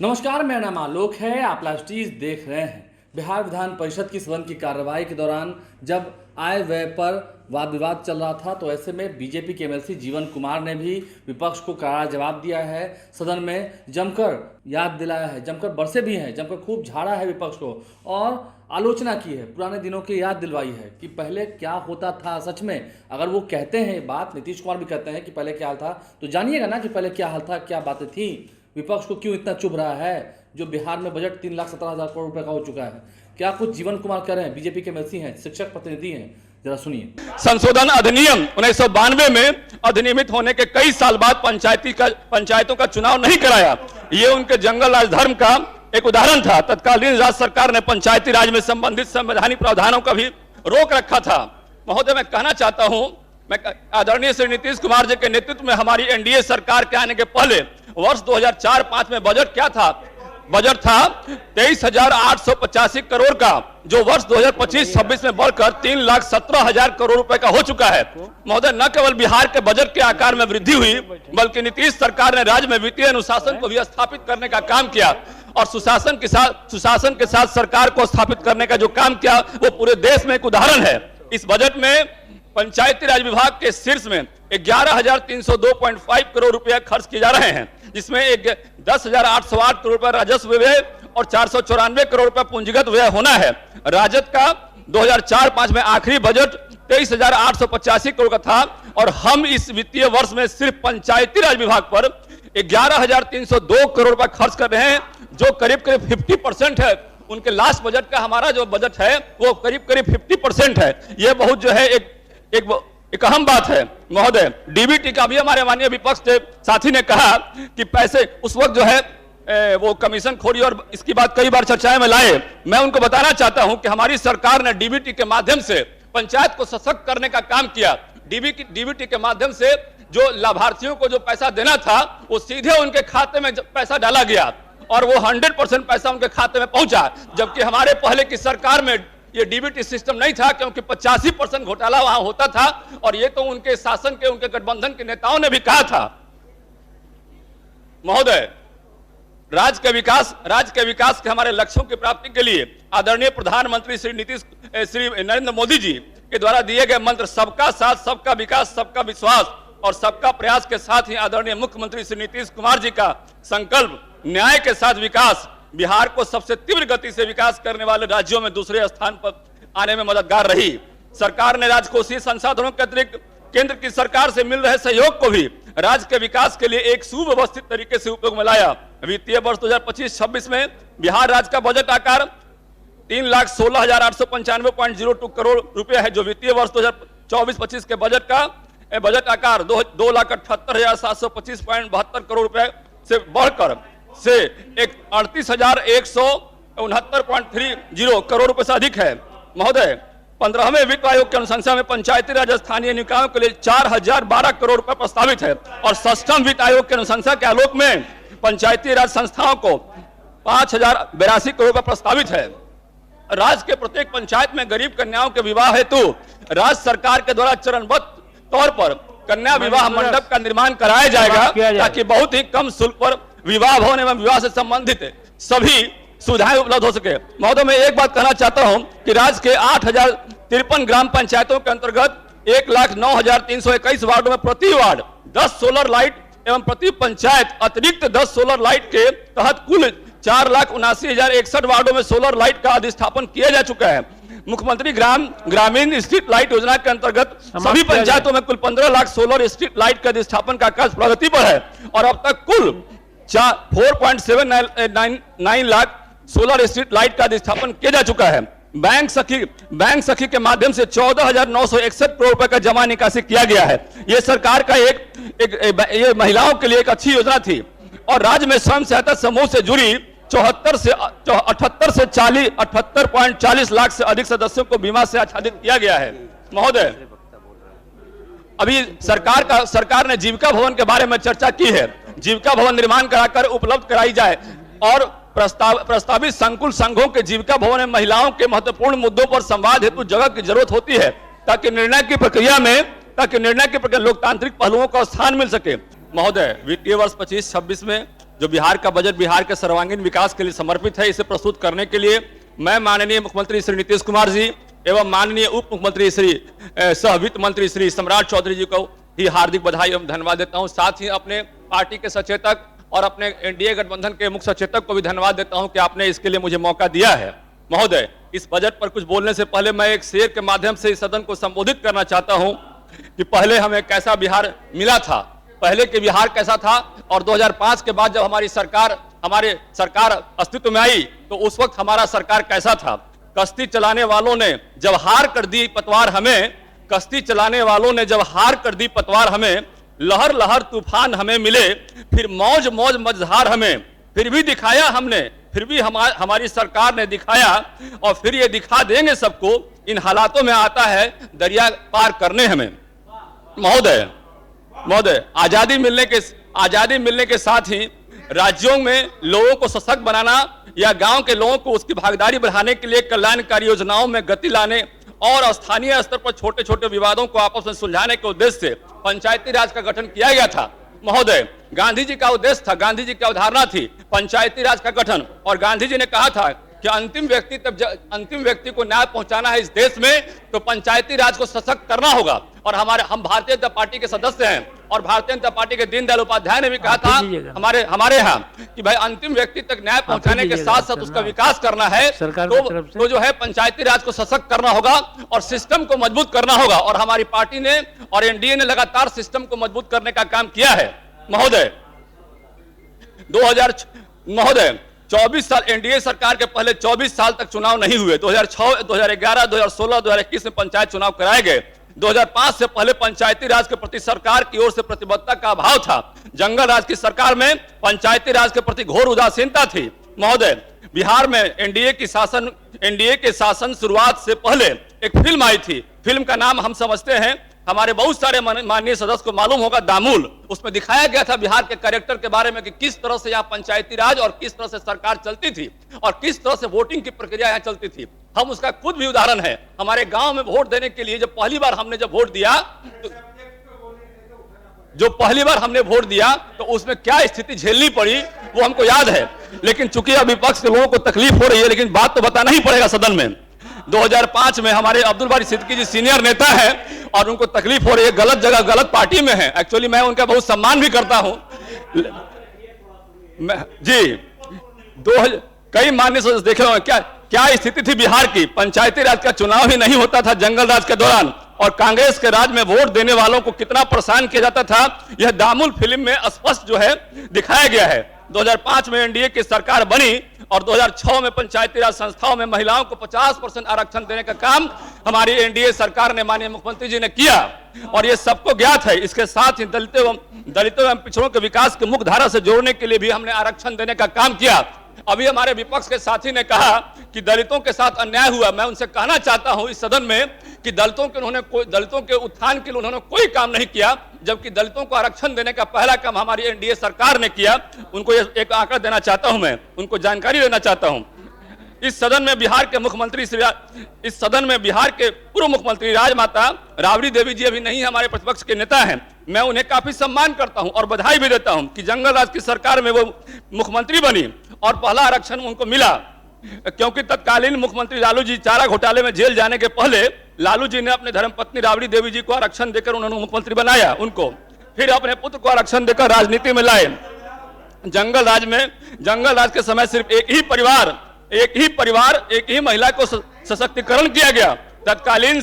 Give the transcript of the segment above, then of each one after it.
नमस्कार, मेरा नाम आलोक है। आप लाइव टीवी देख रहे हैं। बिहार विधान परिषद की सदन की कार्रवाई के दौरान जब आय व्यय पर वाद विवाद चल रहा था, तो ऐसे में बीजेपी के एमएलसी जीवन कुमार ने भी विपक्ष को करारा जवाब दिया है। सदन में जमकर याद दिलाया है, जमकर बरसे भी हैं, जमकर खूब झाड़ा है विपक्ष को और आलोचना की है, पुराने दिनों की याद दिलवाई है कि पहले क्या होता था। सच में अगर वो कहते हैं ये बात, नीतीश कुमार भी कहते हैं कि पहले क्या हाल था, तो जानिएगा ना कि पहले क्या हाल था, क्या बातें थी। विपक्ष को क्यों इतना चुभ रहा है जो बिहार में बजट 3,17,000 करोड़ रुपए का हो चुका है। क्या कुछ जीवन कुमार कह रहे हैं, बीजेपी के एमएलसी हैं, शिक्षक प्रतिनिधि हैं, जरा सुनिए। संशोधन अधिनियम 1992 में अधिनियमित होने के कई साल बाद पंचायतों का चुनाव नहीं कराया। ये उनके जंगल राज धर्म का एक उदाहरण था। तत्कालीन राज्य सरकार ने पंचायती राज में संबंधित संवैधानिक प्रावधानों का भी रोक रखा था। महोदय, मैं कहना चाहता हूं, मैं आदरणीय श्री नीतीश कुमार जी के नेतृत्व में हमारी एनडीए सरकार के आने के पहले वर्ष 2004-05 में बजट क्या था? बजट था 23,885 करोड़ का, जो वर्ष 2025-26 में बढ़कर 3,17,000 करोड़ रुपए का हो चुका है। महोदय, न केवल बिहार के बजट के आकार में वृद्धि हुई, बल्कि नीतीश सरकार ने राज्य में वित्तीय अनुशासन को भी स्थापित करने का काम किया और सुशासन के साथ सरकार को स्थापित करने का जो काम किया वो पूरे देश में एक उदाहरण है। इस बजट में पंचायती राज विभाग के शीर्ष में 11,302.5 करोड़ रुपए खर्च किए जा रहे हैं, जिसमें 10,808 करोड़ रुपए राजस्व व्यय और 494 करोड़ रुपए पूंजीगत व्यय होना है। राजद का 2004-05 में आखिरी बजट 23,885 करोड़ का था और हम इस वित्तीय वर्ष में सिर्फ पंचायती राज विभाग पर 11,302 करोड़ रुपए खर्च कर रहे हैं, जो करीब 50% है। उनके लास्ट बजट का हमारा जो बजट है वो करीब 50% है। ये बहुत जो है एक अहम बात है। महोदय, डीबीटी का भी हमारे माननीय विपक्ष के साथी ने कहा कि पैसे उस वक्त जो है वो कमीशन खोरी और इसकी बात कई बार चर्चाएं में लाए। मैं उनको बताना चाहता हूं कि हमारी सरकार ने डीबीटी के माध्यम से पंचायत को सशक्त करने का काम किया। डीबीटी के माध्यम से जो लाभार्थियों को जो पैसा देना था वो सीधे उनके खाते में पैसा डाला गया और वो 100% पैसा उनके खाते में पहुंचा, जबकि हमारे पहले की सरकार में ये डीबीटी सिस्टम नहीं था, क्योंकि 85% घोटाला वहां होता था और ये तो उनके शासन के, उनके गठबंधन के नेताओं ने भी कहा था। महोदय, राज्य के विकास के हमारे लक्ष्यों की प्राप्ति के लिए आदरणीय प्रधानमंत्री श्री नरेंद्र मोदी जी के द्वारा दिए गए मंत्र सबका साथ, सबका विकास, सबका विश्वास और सबका प्रयास के साथ ही आदरणीय मुख्यमंत्री श्री नीतीश कुमार जी का संकल्प न्याय के साथ विकास बिहार को सबसे तीव्र गति से विकास करने वाले राज्यों में दूसरे स्थान पर आने में मददगार रही। सरकार ने राजकोषीय संसाधनों के अतिरिक्त केंद्र की सरकार से मिल रहे सहयोग को भी राज्य के विकास के लिए एक सुव्यवस्थित तरीके से उपयोग में लाया। वित्तीय वर्ष 2025-26 में बिहार राज्य का बजट आकार 3,16,895.02 करोड़ रुपए है, जो वित्तीय वर्ष 2024-25 के बजट आकार 2,78,725.72 करोड़ रुपए से बढ़कर से 38,169.30 करोड़ रुपए से अधिक है। महोदय, 15वें वित्त आयोग की अनुशंसा में पंचायती राज स्थानीय निकायों के लिए 4,012 करोड़ रुपए प्रस्तावित है और 6वें वित्त आयोग की अनुशंसा के आलोक में पंचायती राज संस्थाओं को 5,082 करोड़ रुपए प्रस्तावित है। राज्य के प्रत्येक पंचायत में गरीब कन्याओं के विवाह हेतु राज्य सरकार के द्वारा चरणबद्ध तौर पर कन्या विवाह मंडप का निर्माण कराया जाएगा, ताकि बहुत ही कम शुल्क पर विवाह भवन एवं विवाह से संबंधित सभी सुविधाएं उपलब्ध हो सके। महोदय, मैं एक बात कहना चाहता हूं कि राज्य के 8,053 ग्राम पंचायतों के अंतर्गत 1,09,321 वार्डों में प्रति वार्ड 10 सोलर लाइट एवं प्रति पंचायत अतिरिक्त 10 सोलर लाइट के तहत कुल 4,79,061 वार्डों में सोलर लाइट का अधिष्ठापन किया जा चुका है। मुख्यमंत्री ग्रामीण स्ट्रीट लाइट योजना के अंतर्गत सभी पंचायतों में कुल 15 लाख सोलर स्ट्रीट लाइट के अधिष्ठापन का कार्य प्रगति पर है और अब तक कुल 4.79 लाख सोलर स्ट्रीट लाइट का अधिष्ठापन किया जा चुका है। बैंक सखी के माध्यम से 14,961 करोड़ रुपए का जमा निकासी किया गया है। यह सरकार का ये महिलाओं के लिए एक अच्छी योजना थी और राज्य में स्वयं सहायता समूह से जुड़ी 78.40 लाख से अधिक सदस्यों को बीमा से आच्छादित किया गया है। महोदय, अभी सरकार ने जीविका भवन के बारे में चर्चा की है। जीविका भवन निर्माण कराकर उपलब्ध कराई जाए और प्रस्तावित संकुल संघों के जीविका भवन में महिलाओं के महत्वपूर्ण मुद्दों पर संवाद हेतु जगह की जरूरत होती है ताकि निर्णय की प्रक्रिया लोकतांत्रिक पहलुओं का स्थान मिल सके। महोदय, वित्तीय वर्ष 25-26 में जो बिहार का बजट बिहार के सर्वांगीण विकास के लिए समर्पित है, इसे प्रस्तुत करने के लिए मैं माननीय मुख्यमंत्री श्री नीतीश कुमार जी एवं माननीय उप मुख्यमंत्री श्री सह वित्त मंत्री श्री सम्राट चौधरी जी को ही हार्दिक बधाई एवं धन्यवाद देता हूं। साथ ही अपने पार्टी के सचेतक और अपने एनडीए गठबंधन के मुख्य सचेतक को भी धन्यवाद देता हूं कि आपने इसके लिए मुझे मौका दिया है। महोदय, इस बजट पर कुछ बोलने से पहले मैं एक शेर के माध्यम से इस सदन को संबोधित करना चाहता हूं कि पहले हमें कैसा बिहार मिला था, पहले के बिहार कैसा था और 2005 के बाद जब हमारी सरकार अस्तित्व में आई तो उस वक्त हमारा सरकार कैसा था। कश्ती चलाने वालों ने जब हार कर दी पतवार हमें, लहर लहर तूफान हमें मिले, फिर मौज मौज मझधार हमें, फिर भी दिखाया हमने, फिर भी हमारी सरकार ने दिखाया और फिर ये दिखा देंगे सबको, इन हालातों में आता है दरिया पार करने हमें। महोदय, आजादी मिलने के साथ ही राज्यों में लोगों को सशक्त बनाना या गांव के लोगों को उसकी भागीदारी बढ़ाने के लिए कल्याणकारी योजनाओं में गति लाने और स्थानीय स्तर पर छोटे छोटे विवादों को आपस में सुलझाने के उद्देश्य से पंचायती राज का गठन किया गया था। महोदय, गांधी जी का उद्देश्य था, गांधी जी की अवधारणा थी पंचायती राज का गठन, और गांधी जी ने कहा था कि अंतिम व्यक्ति को न्याय पहुंचाना है इस देश में तो पंचायती राज को सशक्त करना होगा। और हम भारतीय जनता पार्टी के सदस्य हैं और भारतीय जनता पार्टी के दीनदयाल उपाध्याय ने भी कहा था हमारे यहाँ कि भाई अंतिम व्यक्ति तक न्याय पहुंचाने के साथ साथ उसका विकास करना है तो जो है पंचायती राज को सशक्त करना होगा और सिस्टम को मजबूत करना होगा। और हमारी पार्टी ने और एनडीए ने लगातार सिस्टम को मजबूत करने का काम किया है। महोदय, 24 साल एनडीए सरकार के पहले 24 साल तक चुनाव नहीं हुए। 2006, 2011, 2016, 2021 में पंचायत चुनाव कराए गए। 2005 से पहले पंचायती राज के प्रति सरकार की ओर से प्रतिबद्धता का अभाव था। जंगल राज की सरकार में पंचायती राज के प्रति घोर उदासीनता थी। महोदय, बिहार में एनडीए के शासन शुरुआत से पहले एक फिल्म आई थी, फिल्म का नाम हम समझते हैं, हमारे बहुत सारे माननीय सदस्य को मालूम होगा, दामूल। उसमें दिखाया गया था बिहार के कैरेक्टर के बारे में कि किस तरह से यहाँ पंचायती राज और किस तरह से सरकार चलती थी और किस तरह से वोटिंग की प्रक्रिया यहाँ चलती थी। हम उसका खुद भी उदाहरण है। हमारे गांव में वोट देने के लिए जब पहली बार हमने वोट दिया तो उसमें क्या स्थिति झेलनी पड़ी वो हमको याद है। लेकिन चूंकि अब विपक्ष के लोगों को तकलीफ हो रही है, लेकिन बात तो बताना ही पड़ेगा सदन में। 2005 में हमारे अब्दुल बारी सिद्दीकी जी सीनियर नेता हैं और उनको तकलीफ हो रही है, गलत जगह गलत पार्टी में है। एक्चुअली मैं उनका बहुत सम्मान भी करता हूं जी। कई मान्य सदस्य देखे होंगे क्या स्थिति थी बिहार की। पंचायती राज का चुनाव ही नहीं होता था जंगल राज के दौरान और कांग्रेस के राज में वोट देने वालों को कितना परेशान किया जाता था, यह दामुल फिल्म में स्पष्ट जो है दिखाया गया है। 2005 में एनडीए की सरकार बनी और 2006 में पंचायती राज संस्थाओं में महिलाओं को 50% आरक्षण देने का काम हमारी एनडीए सरकार ने माननीय मुख्यमंत्री जी ने किया और ये सबको ज्ञात है। इसके साथ ही दलितों एवं पिछड़ों के विकास के मुख्य धारा से जोड़ने के लिए भी हमने आरक्षण देने का काम किया। अभी हमारे विपक्ष के साथी ने कहा कि दलितों के साथ अन्याय हुआ। मैं उनसे कहना चाहता हूं इस सदन में कि दलितों के उत्थान के लिए उन्होंने कोई काम नहीं किया, जबकि दलितों को आरक्षण देने का पहला काम हमारी एनडीए सरकार ने किया। उनको एक आंकड़ा देना चाहता हूं, मैं उनको जानकारी देना चाहता हूं। इस सदन में बिहार के पूर्व मुख्यमंत्री राजमाता राबड़ी देवी जी अभी नहीं हमारे प्रतिपक्ष के नेता हैं। मैं उन्हें काफी सम्मान करता हूं और बधाई भी देता हूं कि जंगल राज की सरकार में वो मुख्यमंत्री बनी और पहला आरक्षण उनको मिला, क्योंकि तत्कालीन मुख्यमंत्री लालू जी चारा घोटाले में जेल जाने के पहले लालू जी ने अपने धर्मपत्नी राबड़ी देवी जी को आरक्षण देकर उन्होंने मुख्यमंत्री बनाया उनको, फिर अपने पुत्र को आरक्षण देकर राजनीति में लाए। जंगल राज के समय सिर्फ एक ही महिला को सशक्तिकरण किया गया। तत्कालीन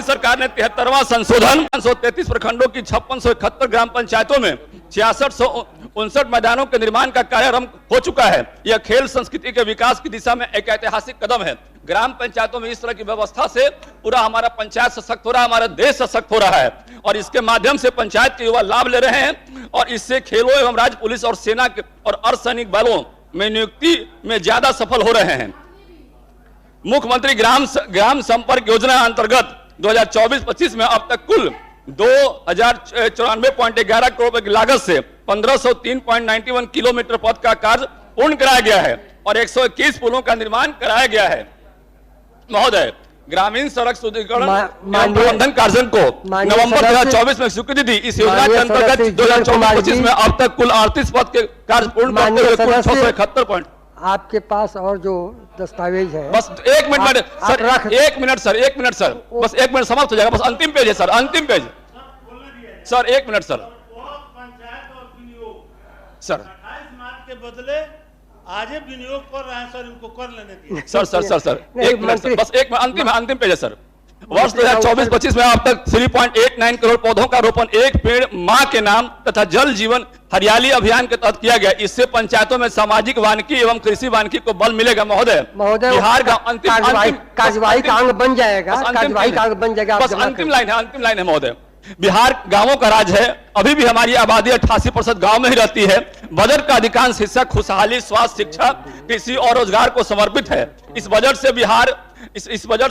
सरकार ने 73वां संशोधन 533 प्रखंडों की 5671 ग्राम पंचायतों में 6659 मैदानों के निर्माण का कार्य आरंभ हो चुका है। यह खेल संस्कृति के विकास की दिशा में एक ऐतिहासिक कदम है। ग्राम पंचायतों में इस तरह की व्यवस्था से पूरा हमारा पंचायत सशक्त हो रहा है, हमारा देश सशक्त हो रहा है और इसके माध्यम से पंचायत के युवा लाभ ले रहे हैं और इससे खेलों एवं राज्य पुलिस और सेना के और अर्धसैनिक बलों में नियुक्ति में ज्यादा सफल हो रहे हैं। मुख्यमंत्री ग्राम संपर्क योजना अंतर्गत 2024-25 में अब तक कुल 2094.11 करोड़ रुपए की लागत से 1503.91 किलोमीटर पथ का कार्य पूर्ण कराया गया है और 121 पुलों का निर्माण कराया गया है। महोदय, ग्रामीण सड़क सुदृढ़ीकरण एवं प्रबंधन कार्यालय को नवंबर 2024 में स्वीकृति दी। इस योजना के अंतर्गत 2024-25 में अब तक कुल 38 पद के कार्य पूर्ण करते हुए कुल 671 पॉइंट। आपके पास और जो दस्तावेज है, बस एक मिनट सर, एक मिनट सर, बस एक मिनट समाप्त हो जाएगा। बस अंतिम पेज है सर, अंतिम पेज सर, एक मिनट सर। सर 28 मार्च के बदले आज विनियोग कर रहे हैं सर, इनको कर लेने दिए। सर एक मिनट सर, बस एक मिनट, अंतिम पेज है सर। वर्ष 2024-25 में अब तक 3.89 करोड़ पौधों का रोपण एक पेड़ मां के नाम तथा जल जीवन हरियाली अभियान के तहत किया गया। इससे पंचायतों में सामाजिक वानिकी एवं कृषि वानिकी को बल मिलेगा। महोदय, बिहार का कार्यवाही का अंग बन जाएगा, कार्यवाही का अंग बन जाएगा। बस अंतिम लाइन है महोदय। बिहार गांवों का राज्य है, अभी भी हमारी आबादी 88% गांव में ही रहती है। बजट का अधिकांश हिस्सा खुशहाली, स्वास्थ्य, शिक्षा, कृषि और रोजगार को समर्पित है। इस बजट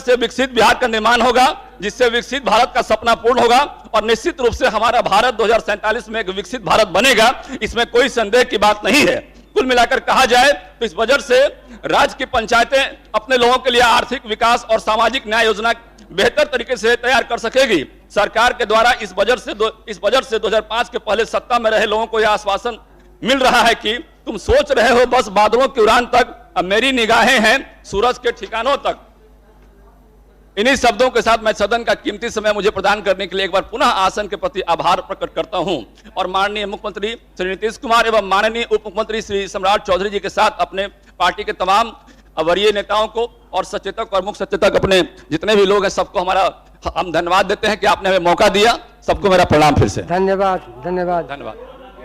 से विकसित बिहार का निर्माण होगा, जिससे विकसित भारत का सपना पूर्ण होगा और निश्चित रूप से हमारा भारत 2047 में एक विकसित भारत बनेगा। इसमें कोई संदेह की बात नहीं है। कुल मिलाकर कहा जाए तो इस बजट से राज्य की पंचायतें अपने लोगों के लिए आर्थिक विकास और सामाजिक न्याय योजना बेहतर तरीके से तैयार कर सकेगी। सरकार के द्वारा इस बजट से 2005 के पहले सत्ता में रहे लोगों को यह आश्वासन मिल रहा है कि तुम सोच रहे हो बस बादलों की उड़ान तक, अब मेरी निगाहें हैं सूरज के ठिकानों तक। इन्हीं शब्दों के साथ मैं सदन का कीमती समय मुझे प्रदान करने के लिए एक बार पुनः आसन के प्रति आभार प्रकट करता हूं और माननीय मुख्यमंत्री श्री नीतीश कुमार एवं माननीय उप मुख्यमंत्री श्री सम्राट चौधरी जी के साथ अपने पार्टी के तमाम वरीय नेताओं को और सचेतक और मुख्य सचेतक अपने जितने भी लोग हैं सबको हम धन्यवाद देते हैं कि आपने हमें मौका दिया। सबको मेरा प्रणाम फिर से। धन्यवाद।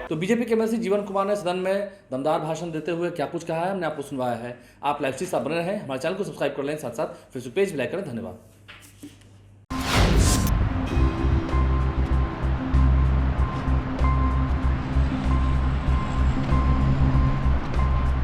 तो बीजेपी के एमएलसी जीवन कुमार ने सदन में दमदार भाषण देते हुए क्या कुछ कहा है हमने आपको सुनवाया है। आप लाइव स्ट्रीम साथ बने रहें, हमारे चैनल को सब्सक्राइब कर लें, साथ साथ फेसबुक पेज भी लाइक करें। धन्यवाद।